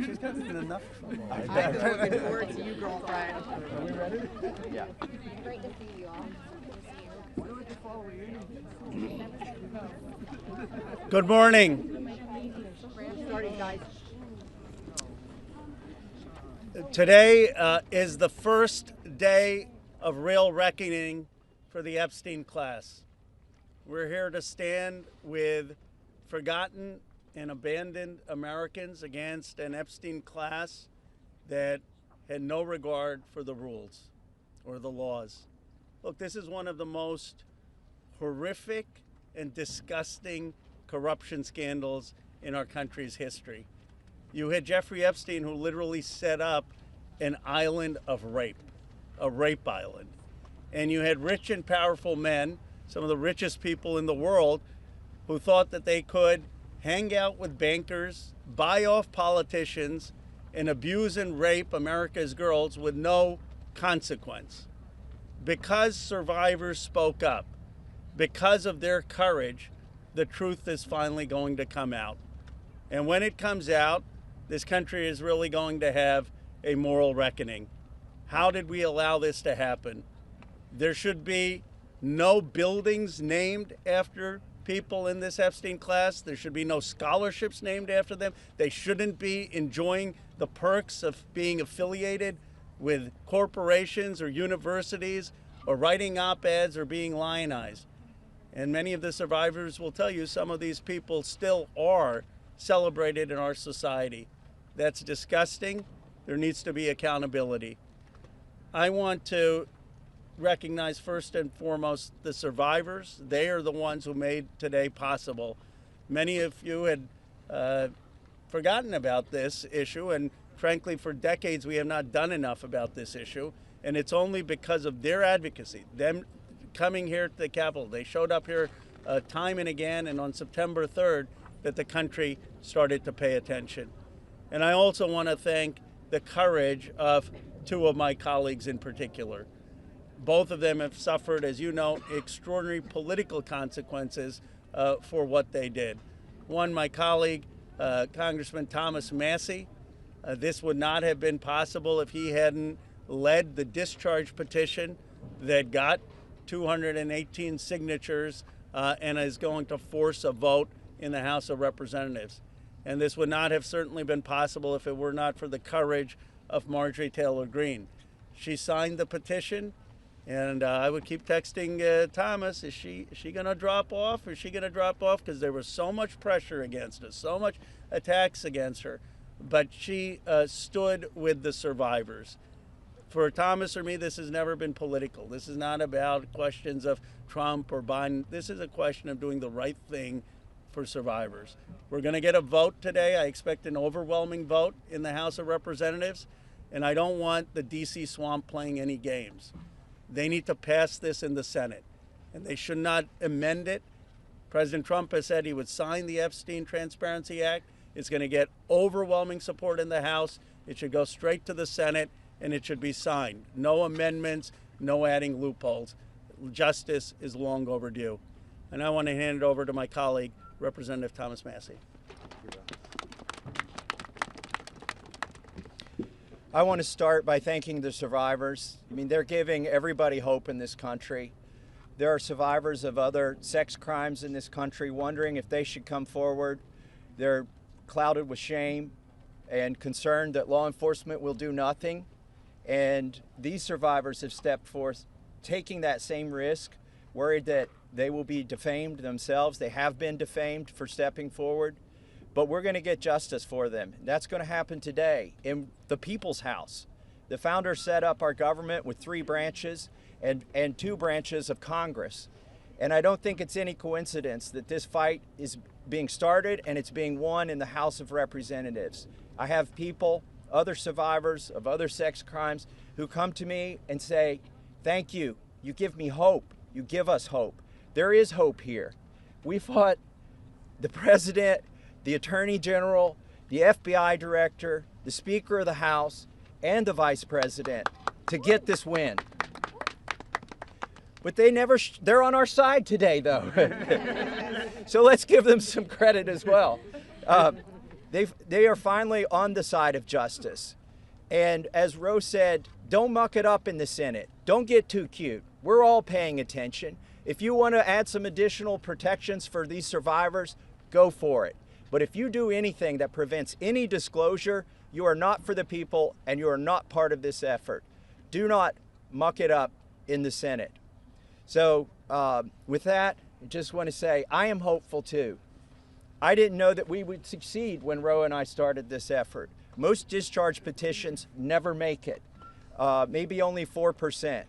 She's gotten in enough trouble. I'm looking forward to you, girlfriend. Are we ready? Yeah. Great to see you all. Good morning. Starting, guys. Today is the first day of real reckoning for the Epstein class. We're here to stand with forgotten and abandoned Americans against an Epstein class that had no regard for the rules or the laws. Look, this is one of the most horrific and disgusting corruption scandals in our country's history. You had Jeffrey Epstein, who literally set up an island of rape, a rape island. And you had rich and powerful men, some of the richest people in the world, who thought that they could hang out with bankers, buy off politicians, and abuse and rape America's girls with no consequence. Because survivors spoke up, because of their courage, the truth is finally going to come out. And when it comes out, this country is really going to have a moral reckoning. How did we allow this to happen? There should be no buildings named after people in this Epstein class. There should be no scholarships named after them. They shouldn't be enjoying the perks of being affiliated with corporations or universities or writing op-eds or being lionized. And many of the survivors will tell you some of these people still are celebrated in our society. That's disgusting. There needs to be accountability. I want to recognize first and foremost the survivors. They are the ones who made today possible. Many of you had forgotten about this issue, and frankly, for decades we have not done enough about this issue, and it's only because of their advocacy, them coming here to the Capitol. They showed up here time and again, and on September 3rd, that the country started to pay attention. And I also want to thank the courage of two of my colleagues in particular. Both of them have suffered, as you know, extraordinary political consequences for what they did. One, my colleague, Congressman Thomas Massie. This would not have been possible if he hadn't led the discharge petition that got 218 signatures and is going to force a vote in the House of Representatives. And this would not have certainly been possible if it were not for the courage of Marjorie Taylor Greene. She signed the petition. And I would keep texting Thomas, is she going to drop off? Is she going to drop off? Because there was so much pressure against us, so much attacks against her. But she stood with the survivors. For Thomas or me, this has never been political. This is not about questions of Trump or Biden. This is a question of doing the right thing for survivors. We're going to get a vote today. I expect an overwhelming vote in the House of Representatives. And I don't want the D.C. swamp playing any games. They need to pass this in the Senate, and they should not amend it. President Trump has said he would sign the Epstein Transparency Act. It's going to get overwhelming support in the House. It should go straight to the Senate, and it should be signed. No amendments, no adding loopholes. Justice is long overdue. And I want to hand it over to my colleague, Representative Thomas Massie. I want to start by thanking the survivors. I mean, they're giving everybody hope in this country. There are survivors of other sex crimes in this country wondering if they should come forward. They're clouded with shame and concerned that law enforcement will do nothing. And these survivors have stepped forth, taking that same risk, worried that they will be defamed themselves. They have been defamed for stepping forward. But we're going to get justice for them. That's going to happen today in the People's House. The founders set up our government with 3 branches and 2 branches of Congress. And I don't think it's any coincidence that this fight is being started and it's being won in the House of Representatives. I have people, other survivors of other sex crimes, who come to me and say, thank you. You give me hope. You give us hope. There is hope here. We fought the president, the Attorney General, the FBI Director, the Speaker of the House, and the Vice President to get this win. But they're on our side today, though. So let's give them some credit as well. They are finally on the side of justice. And as Rose said, don't muck it up in the Senate. Don't get too cute. We're all paying attention. If you want to add some additional protections for these survivors, go for it. But if you do anything that prevents any disclosure, you are not for the people and you are not part of this effort. Do not muck it up in the Senate. So with that, I just want to say I am hopeful too. I didn't know that we would succeed when Roe and I started this effort. Most discharge petitions never make it, maybe only 4%.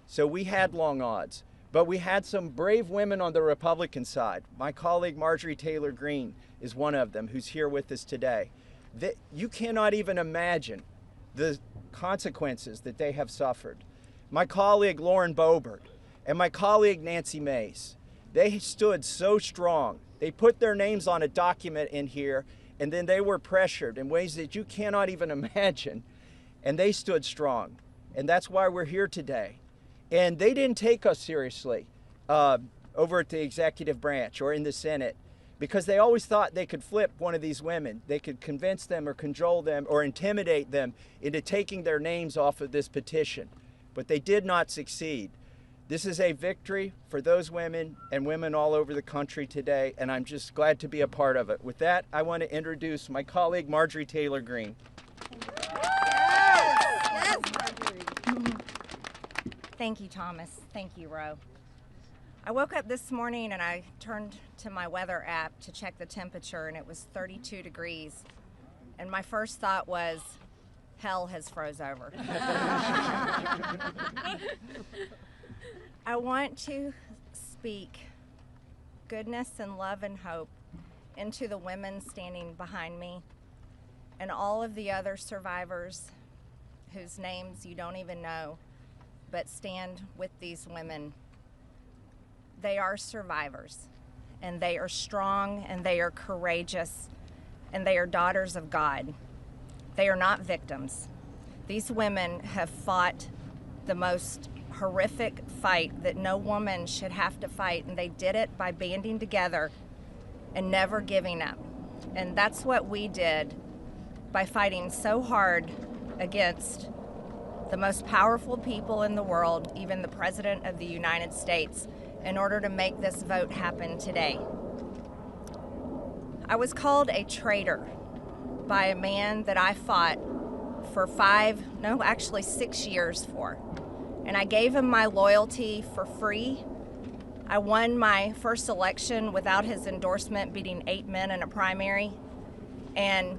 So we had long odds, but we had some brave women on the Republican side. My colleague Marjorie Taylor Greene is one of them who's here with us today. You cannot even imagine the consequences that they have suffered. My colleague Lauren Boebert and my colleague Nancy Mace, they stood so strong. They put their names on a document in here, and then they were pressured in ways that you cannot even imagine, and they stood strong. And that's why we're here today. And they didn't take us seriously over at the executive branch or in the Senate, because they always thought they could flip one of these women. They could convince them or cajole them or intimidate them into taking their names off of this petition. But they did not succeed. This is a victory for those women and women all over the country today, and I'm just glad to be a part of it. With that, I want to introduce my colleague, Marjorie Taylor Greene. Yes, Thank you, Thomas. Thank you, Ro. I woke up this morning and I turned to my weather app to check the temperature, and it was 32 degrees. And my first thought was, hell has froze over. I want to speak goodness and love and hope into the women standing behind me and all of the other survivors whose names you don't even know, but stand with these women. They are survivors, and they are strong, and they are courageous, and they are daughters of God. They are not victims. These women have fought the most horrific fight that no woman should have to fight, and they did it by banding together and never giving up. And that's what we did by fighting so hard against the most powerful people in the world, even the President of the United States, in order to make this vote happen today. I was called a traitor by a man that I fought for 6 years for. And I gave him my loyalty for free. I won my first election without his endorsement, beating 8 men in a primary. And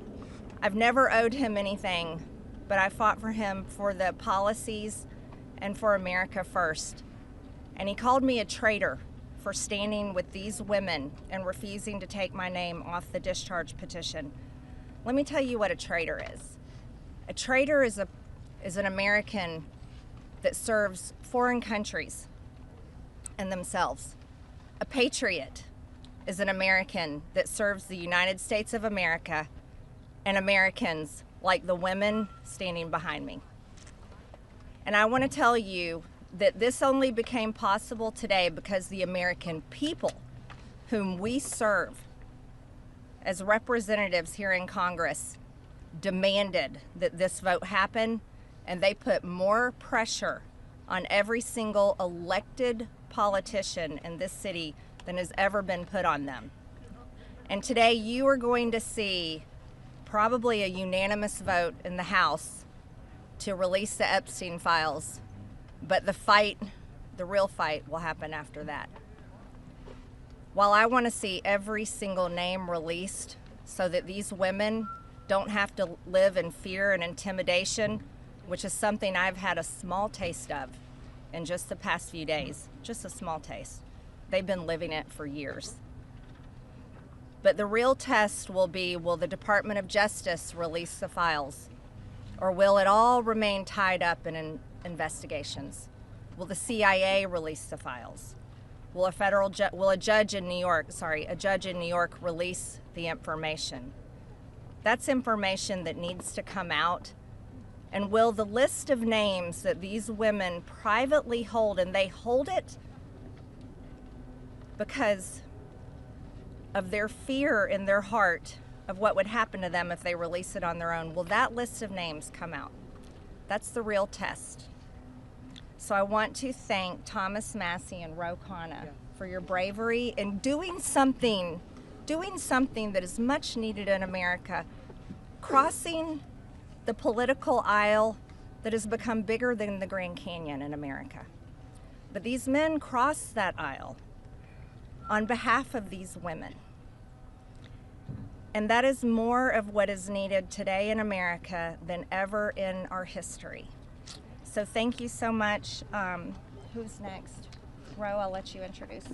I've never owed him anything, but I fought for him for the policies and for America first. And he called me a traitor for standing with these women and refusing to take my name off the discharge petition. Let me tell you what a traitor is. A traitor is an American that serves foreign countries and themselves. A patriot is an American that serves the United States of America and Americans like the women standing behind me. And I want to tell you that this only became possible today because the American people whom we serve as representatives here in Congress demanded that this vote happen, and they put more pressure on every single elected politician in this city than has ever been put on them. And today you are going to see probably a unanimous vote in the House to release the Epstein Files, but the real fight will happen after that. While I want to see every single name released so that these women don't have to live in fear and intimidation, which is something I've had a small taste of in just the past few days, just a small taste. They've been living it for years. But the real test will be, will the Department of Justice release the files? Or will it all remain tied up in investigations? Will the CIA release the files? Will a judge in New York release the information? That's information that needs to come out. And will the list of names that these women privately hold, and they hold it because of their fear in their heart of what would happen to them if they release it on their own. Will that list of names come out? That's the real test. So I want to thank Thomas Massie and Khanna for your bravery in doing something that is much needed in America, crossing the political aisle that has become bigger than the Grand Canyon in America. But these men crossed that aisle on behalf of these women. And that is more of what is needed today in America than ever in our history. So thank you so much. Who's next? Ro, I'll let you introduce.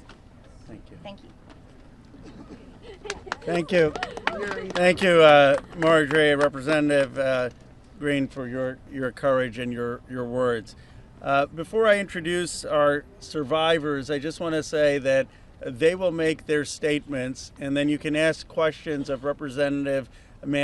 Thank you. Thank you. Thank you. Thank you, Marjorie, Representative Greene, for your courage and your words. Before I introduce our survivors, I just want to say that they will make their statements, and then you can ask questions of Representative Massie